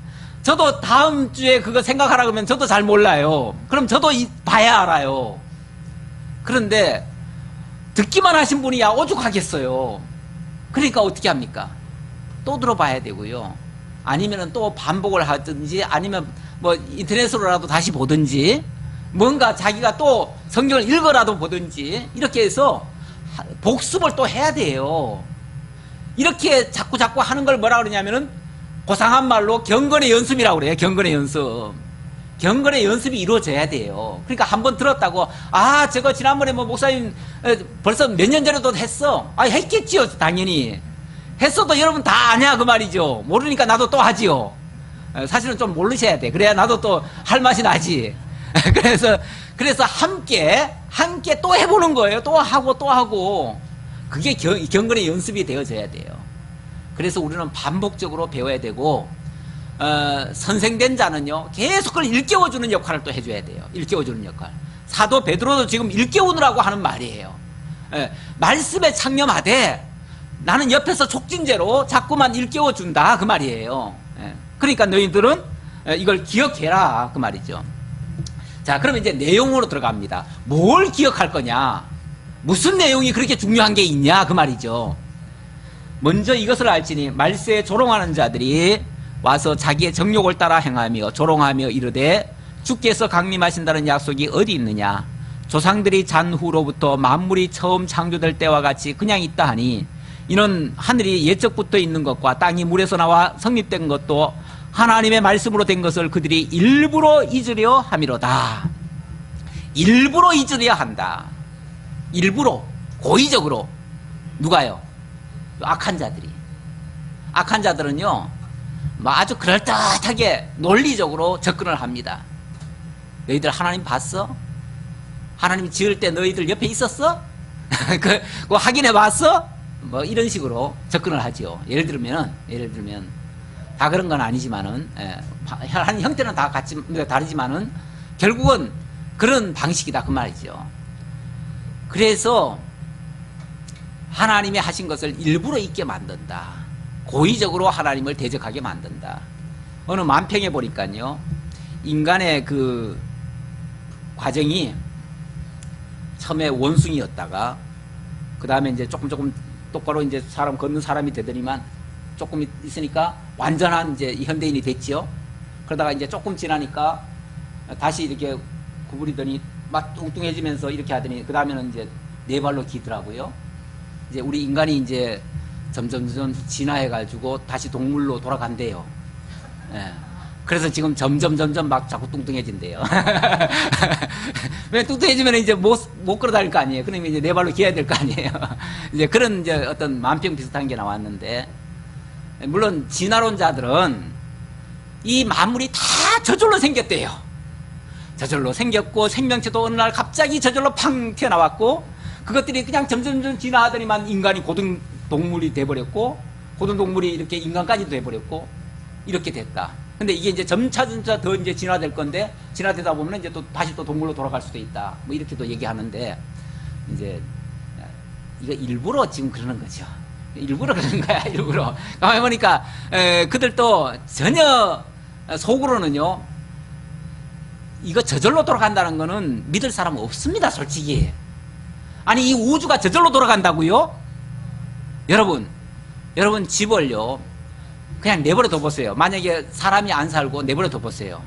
저도 다음 주에 그거 생각하라 그러면 저도 잘 몰라요. 그럼 저도 봐야 알아요. 그런데 듣기만 하신 분이야 오죽하겠어요. 그러니까 어떻게 합니까? 또 들어봐야 되고요. 아니면은 또 반복을 하든지 아니면 뭐 인터넷으로라도 다시 보든지 뭔가 자기가 또 성경을 읽어라도 보든지 이렇게 해서 복습을 또 해야 돼요. 이렇게 자꾸 하는 걸 뭐라 그러냐면은 고상한 말로 경건의 연습이라고 그래요. 경건의 연습. 경건의 연습이 이루어져야 돼요. 그러니까 한번 들었다고 아 저거 지난번에 뭐 목사님 벌써 몇 년 전에도 했어. 아 했겠지요. 당연히 했어도 여러분 다 아냐 그 말이죠. 모르니까 나도 또 하지요. 사실은 좀 모르셔야 돼. 그래야 나도 또 할 맛이 나지. 그래서 함께 또 해보는 거예요. 또 하고 그게 경건의 연습이 되어져야 돼요. 그래서 우리는 반복적으로 배워야 되고 선생된 자는요 계속 그걸 일깨워주는 역할을 또 해줘야 돼요. 일깨워주는 역할. 사도 베드로도 지금 일깨우느라고 하는 말이에요. 말씀에 창념하되 나는 옆에서 촉진제로 자꾸만 일깨워준다 그 말이에요. 그러니까 너희들은 이걸 기억해라 그 말이죠. 자 그러면 이제 내용으로 들어갑니다. 뭘 기억할 거냐, 무슨 내용이 그렇게 중요한 게 있냐 그 말이죠. 먼저 이것을 알지니 말세에 조롱하는 자들이 와서 자기의 정욕을 따라 행하며 조롱하며 이르되 주께서 강림하신다는 약속이 어디 있느냐. 조상들이 잔 후로부터 만물이 처음 창조될 때와 같이 그냥 있다 하니 이는 하늘이 예적부터 있는 것과 땅이 물에서 나와 성립된 것도 하나님의 말씀으로 된 것을 그들이 일부러 잊으려 함이로다. 일부러 잊으려 한다. 일부러, 고의적으로. 누가요? 악한 자들이. 악한 자들은요, 뭐 아주 그럴듯하게 논리적으로 접근을 합니다. 너희들 하나님 봤어? 하나님 지을 때 너희들 옆에 있었어? 그거 확인해 봤어? 뭐 이런 식으로 접근을 하죠. 예를 들면 다 그런 건 아니지만은, 한 형태는 다 같이 다르지만은 결국은 그런 방식이다 그 말이죠. 그래서 하나님이 하신 것을 일부러 잊게 만든다. 고의적으로 하나님을 대적하게 만든다. 어느 만평에 보니까요, 인간의 그 과정이 처음에 원숭이였다가 그 다음에 이제 조금 똑바로 이제 사람 걷는 사람이 되더니만 조금 있으니까 완전한 이제 현대인이 됐지요. 그러다가 이제 조금 지나니까 다시 이렇게 구부리더니 막 뚱뚱해지면서 이렇게 하더니 그 다음에는 이제 네 발로 기더라고요. 이제 우리 인간이 이제 점점 진화해가지고 다시 동물로 돌아간대요. 예. 그래서 지금 점점 막 자꾸 뚱뚱해진대요. 왜 뚱뚱해지면 이제 못 걸어 다닐 거 아니에요. 그러면 이제 네 발로 기어야 될 거 아니에요. 이제 그런 이제 어떤 만평 비슷한 게 나왔는데, 물론 진화론자들은 이 만물이 다 저절로 생겼대요. 저절로 생겼고 생명체도 어느 날 갑자기 저절로 팡 튀어나왔고, 그것들이 그냥 점점 진화하더니만 인간이 고등 동물이 돼버렸고, 고등 동물이 이렇게 인간까지도 돼버렸고, 이렇게 됐다. 근데 이게 이제 점차 더 이제 진화될 건데, 진화되다 보면 이제 또 다시 또 동물로 돌아갈 수도 있다. 뭐 이렇게 또 얘기하는데, 이제 이거 일부러 지금 그러는 거죠. 일부러 그러는 거야, 일부러. 가만히 보니까 그들도 전혀 속으로는요, 이거 저절로 돌아간다는 거는 믿을 사람 없습니다, 솔직히. 아니, 이 우주가 저절로 돌아간다고요? 여러분 집을요, 그냥 내버려 둬보세요. 만약에 사람이 안 살고 내버려 둬보세요.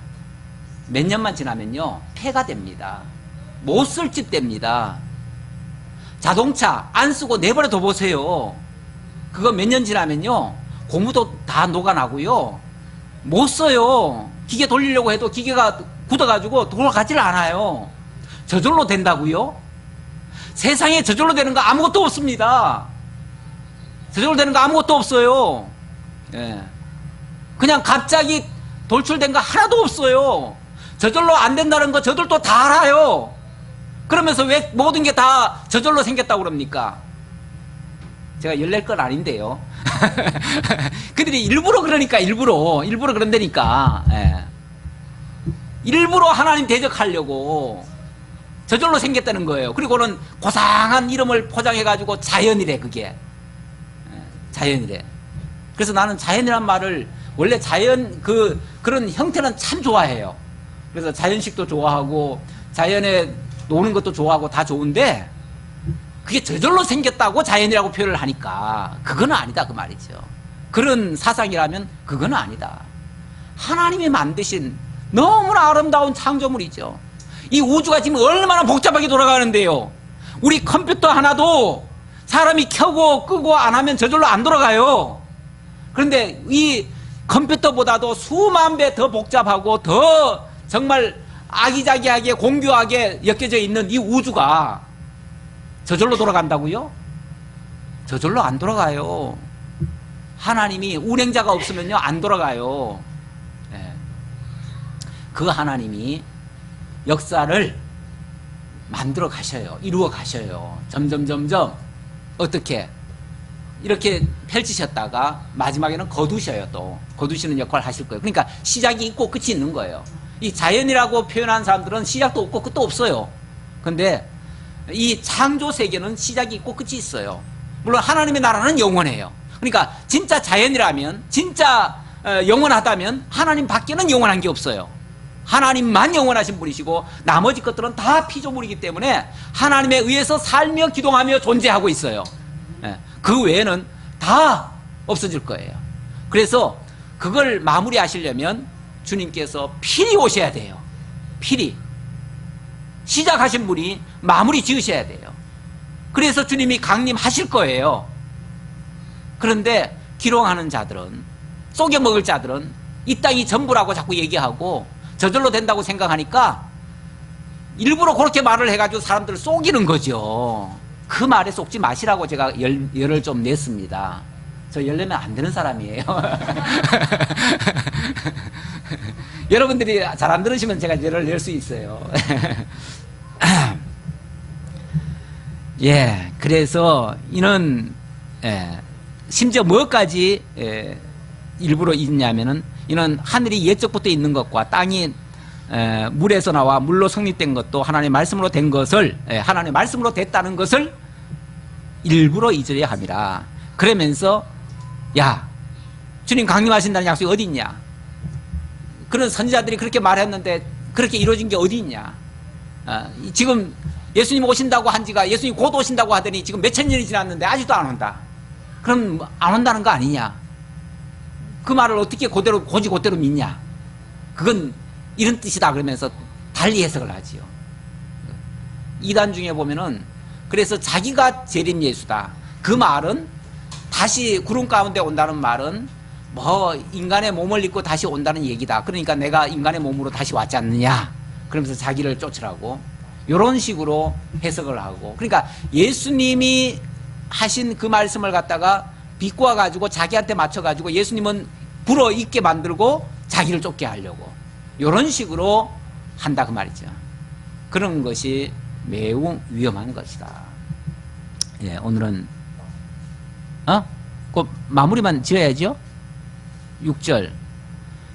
몇 년만 지나면요, 폐가 됩니다. 못 쓸 집 됩니다. 자동차 안 쓰고 내버려 둬보세요. 그거 몇 년 지나면요, 고무도 다 녹아나고요, 못 써요. 기계 돌리려고 해도 기계가 굳어가지고 돌아가질 않아요. 저절로 된다고요? 세상에 저절로 되는 거 아무것도 없습니다. 저절로 되는 거 아무것도 없어요. 예. 그냥 갑자기 돌출된 거 하나도 없어요. 저절로 안 된다는 거 저들도 다 알아요. 그러면서 왜 모든 게 다 저절로 생겼다고 그럽니까? 제가 열낼 건 아닌데요. 그들이 일부러 그러니까, 일부러 그런다니까. 예. 일부러 하나님 대적하려고 저절로 생겼다는 거예요. 그리고는 고상한 이름을 포장해가지고 자연이래, 그게. 예. 자연이래. 그래서 나는 자연이란 말을, 원래 자연, 그런 형태는 참 좋아해요. 그래서 자연식도 좋아하고, 자연에 노는 것도 좋아하고 다 좋은데, 그게 저절로 생겼다고 자연이라고 표현을 하니까, 그거는 아니다, 그 말이죠. 그런 사상이라면, 그거는 아니다. 하나님이 만드신 너무나 아름다운 창조물이죠. 이 우주가 지금 얼마나 복잡하게 돌아가는데요. 우리 컴퓨터 하나도 사람이 켜고 끄고 안 하면 저절로 안 돌아가요. 그런데 이 컴퓨터보다도 수만 배 더 복잡하고 더 정말 아기자기하게 공교하게 엮여져 있는 이 우주가 저절로 돌아간다고요? 저절로 안 돌아가요. 하나님이 운행자가 없으면요, 안 돌아가요. 네. 그 하나님이 역사를 만들어 가셔요. 이루어 가셔요. 점점 어떻게 이렇게 펼치셨다가 마지막에는 거두셔요. 또 거두시는 역할을 하실 거예요. 그러니까 시작이 있고 끝이 있는 거예요. 이 자연이라고 표현한 사람들은 시작도 없고 끝도 없어요. 근데 이 창조 세계는 시작이 있고 끝이 있어요. 물론 하나님의 나라는 영원해요. 그러니까 진짜 자연이라면, 진짜 영원하다면 하나님 밖에는 영원한 게 없어요. 하나님만 영원하신 분이시고 나머지 것들은 다 피조물이기 때문에 하나님에 의해서 살며 기동하며 존재하고 있어요. 그 외에는 다 없어질 거예요. 그래서 그걸 마무리하시려면 주님께서 필히 오셔야 돼요. 필히. 시작하신 분이 마무리 지으셔야 돼요. 그래서 주님이 강림하실 거예요. 그런데 기롱하는 자들은, 속여먹을 자들은 이 땅이 전부라고 자꾸 얘기하고 저절로 된다고 생각하니까 일부러 그렇게 말을 해가지고 사람들을 속이는 거죠. 그 말에 속지 마시라고 제가 열을 좀 냈습니다. 저 열 내면 안 되는 사람이에요. 여러분들이 잘 안 들으시면 제가 열을 낼 수 있어요. 예, 그래서 이는 심지어 뭐까지 일부러 있냐면은 이는 하늘이 옛적부터 있는 것과 땅이 물에서 나와 물로 성립된 것도 하나님의 말씀으로 된 것을 하나님의 말씀으로 됐다는 것을 일부러 잊으려 함이라. 그러면서 야, 주님 강림하신다는 약속이 어디 있냐? 그런 선지자들이 그렇게 말했는데 그렇게 이루어진 게 어디 있냐? 지금 예수님 오신다고 한 지가 예수님 곧 오신다고 하더니 지금 몇천 년이 지났는데 아직도 안 온다. 그럼 안 온다는 거 아니냐? 그 말을 어떻게 곧대로 믿냐? 그건 이런 뜻이다 그러면서 달리 해석을 하지요. 이단 중에 보면은 그래서 자기가 재림 예수다. 그 말은 다시 구름 가운데 온다는 말은 뭐 인간의 몸을 입고 다시 온다는 얘기다. 그러니까 내가 인간의 몸으로 다시 왔지 않느냐. 그러면서 자기를 쫓으라고 이런 식으로 해석을 하고, 그러니까 예수님이 하신 그 말씀을 갖다가 비꼬아 가지고 자기한테 맞춰 가지고 예수님은 불어 있게 만들고 자기를 쫓게 하려고 이런 식으로 한다 그 말이죠. 그런 것이 매우 위험한 것이다. 예, 오늘은 그 마무리만 지어야죠. 6절.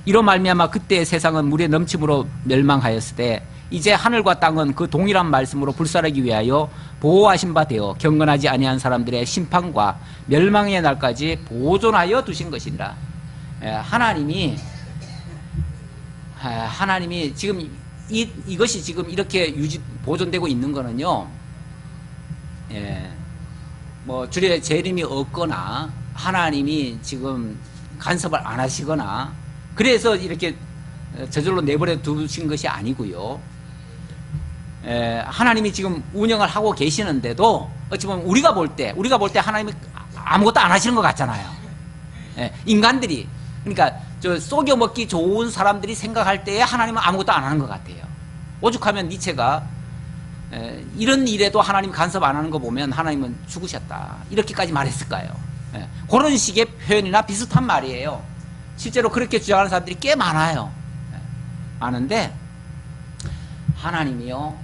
이로 말미암아 그때의 세상은 물의 넘침으로 멸망하였을 때 이제 하늘과 땅은 그 동일한 말씀으로 불살하기 위하여 보호하신 바 되어 경건하지 아니한 사람들의 심판과 멸망의 날까지 보존하여 두신 것이니라. 하나님이 지금 이것이 지금 이렇게 보존되고 있는 거는요, 뭐 주의 재림이 없거나 하나님이 지금 간섭을 안 하시거나 그래서 이렇게 저절로 내버려 두신 것이 아니고요. 하나님이 지금 운영을 하고 계시는데도 어찌 보면 우리가 볼 때 하나님이 아무것도 안 하시는 것 같잖아요. 인간들이, 그러니까 저 속여 먹기 좋은 사람들이 생각할 때에 하나님은 아무것도 안 하는 것 같아요. 오죽하면 니체가 이런 일에도 하나님 간섭 안 하는 거 보면 하나님은 죽으셨다 이렇게까지 말했을까요? 그런 식의 표현이나 비슷한 말이에요. 실제로 그렇게 주장하는 사람들이 꽤 많아요. 많은데 하나님이요,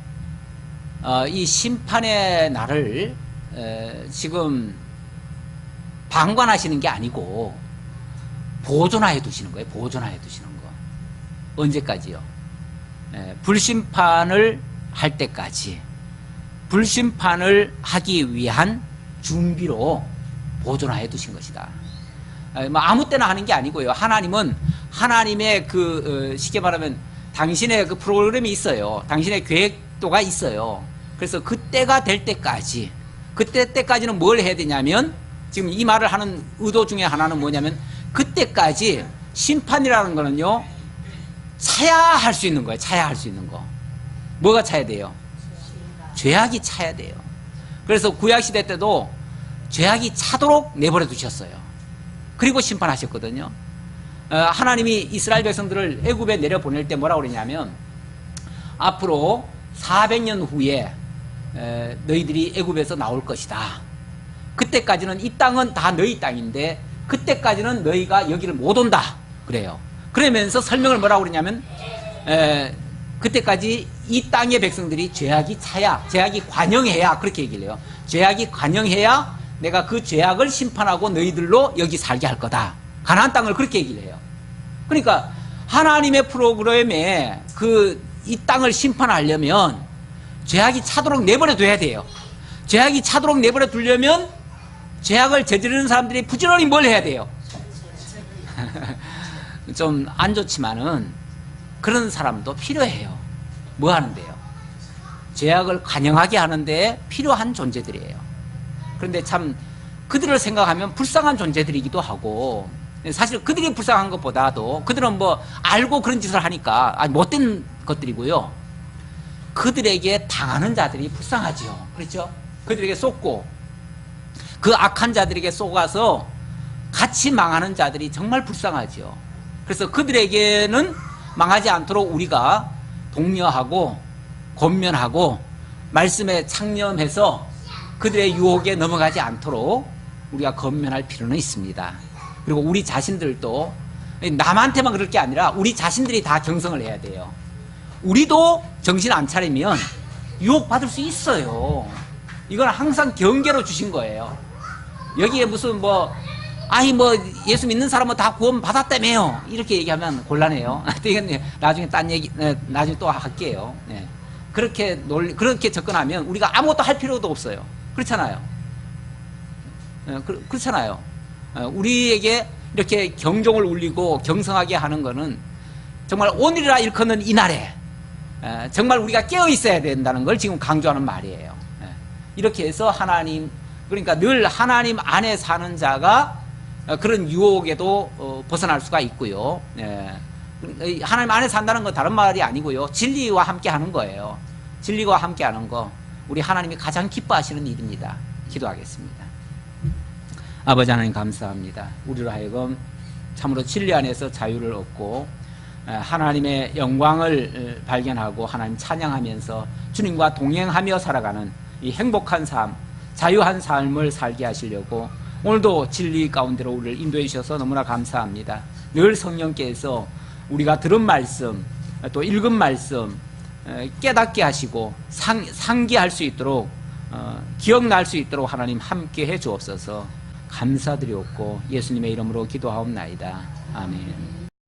이 심판의 날을 지금 방관하시는 게 아니고 보존하여 두시는 거예요. 보존하여 두시는 거. 언제까지요? 불심판을 할 때까지, 불심판을 하기 위한 준비로 보존하여 두신 것이다. 뭐 아무 때나 하는 게 아니고요. 하나님은 하나님의 쉽게 말하면 당신의 그 프로그램이 있어요. 당신의 계획도가 있어요. 그래서 그때가 될 때까지, 그때까지는 뭘 해야 되냐면, 지금 이 말을 하는 의도 중에 하나는 뭐냐면, 그때까지 심판이라는 거는요, 차야 할 수 있는 거예요. 차야 할 수 있는 거. 뭐가 차야 돼요? 죄악이 차야 돼요. 그래서 구약시대 때도 죄악이 차도록 내버려 두셨어요. 그리고 심판하셨거든요. 하나님이 이스라엘 백성들을 애굽에 내려보낼 때 뭐라고 그러냐면, 앞으로 400년 후에 너희들이 애굽에서 나올 것이다. 그때까지는 이 땅은 다 너희 땅인데 그때까지는 너희가 여기를 못 온다 그래요. 그러면서 설명을 뭐라고 그러냐면, 그때까지 이 땅의 백성들이 죄악이 차야, 죄악이 관영해야, 그렇게 얘기를 해요. 죄악이 관영해야 내가 그 죄악을 심판하고 너희들로 여기 살게 할 거다. 가나안 땅을 그렇게 얘기를 해요. 그러니까 하나님의 프로그램에 이 땅을 심판하려면 죄악이 차도록 내버려 둬야 돼요. 죄악이 차도록 내버려 두려면 죄악을 저지르는 사람들이 부지런히 뭘 해야 돼요? 좀 안 좋지만은 그런 사람도 필요해요. 뭐 하는데요? 죄악을 관영하게 하는데 필요한 존재들이에요. 그런데 참 그들을 생각하면 불쌍한 존재들이기도 하고, 사실 그들이 불쌍한 것보다도 그들은 뭐 알고 그런 짓을 하니까 못된 것들이고요. 그들에게 당하는 자들이 불쌍하지요. 그렇죠? 그들에게 쏟고 그 악한 자들에게 쏟아서 같이 망하는 자들이 정말 불쌍하지요. 그래서 그들에게는 망하지 않도록 우리가 독려하고 권면하고 말씀에 창념해서 그들의 유혹에 넘어가지 않도록 우리가 권면할 필요는 있습니다. 그리고 우리 자신들도 남한테만 그럴 게 아니라 우리 자신들이 다 경성을 해야 돼요. 우리도 정신 안 차리면 유혹받을 수 있어요. 이건 항상 경계로 주신 거예요. 여기에 무슨 예수 믿는 사람은 다 구원 받았다며요. 이렇게 얘기하면 곤란해요. 이건 나중에 딴 얘기, 나중에 또 할게요. 네. 그렇게 접근하면 우리가 아무것도 할 필요도 없어요. 그렇잖아요. 그렇잖아요. 우리에게 이렇게 경종을 울리고 경성하게 하는 거는 정말 오늘이라 일컫는 이날에 정말 우리가 깨어 있어야 된다는 걸 지금 강조하는 말이에요. 이렇게 해서 그러니까 늘 하나님 안에 사는 자가 그런 유혹에도 벗어날 수가 있고요. 하나님 안에 산다는 건 다른 말이 아니고요. 진리와 함께 하는 거예요. 진리와 함께 하는 거, 우리 하나님이 가장 기뻐하시는 일입니다. 기도하겠습니다. 아버지 하나님 감사합니다. 우리로 하여금 참으로 진리 안에서 자유를 얻고 하나님의 영광을 발견하고 하나님 찬양하면서 주님과 동행하며 살아가는 이 행복한 삶, 자유한 삶을 살게 하시려고 오늘도 진리 가운데로 우리를 인도해 주셔서 너무나 감사합니다. 늘 성령께서 우리가 들은 말씀, 또 읽은 말씀 깨닫게 하시고 상기할 수 있도록 기억날 수 있도록 하나님 함께 해 주옵소서. 감사드리옵고 예수님의 이름으로 기도하옵나이다. 아멘.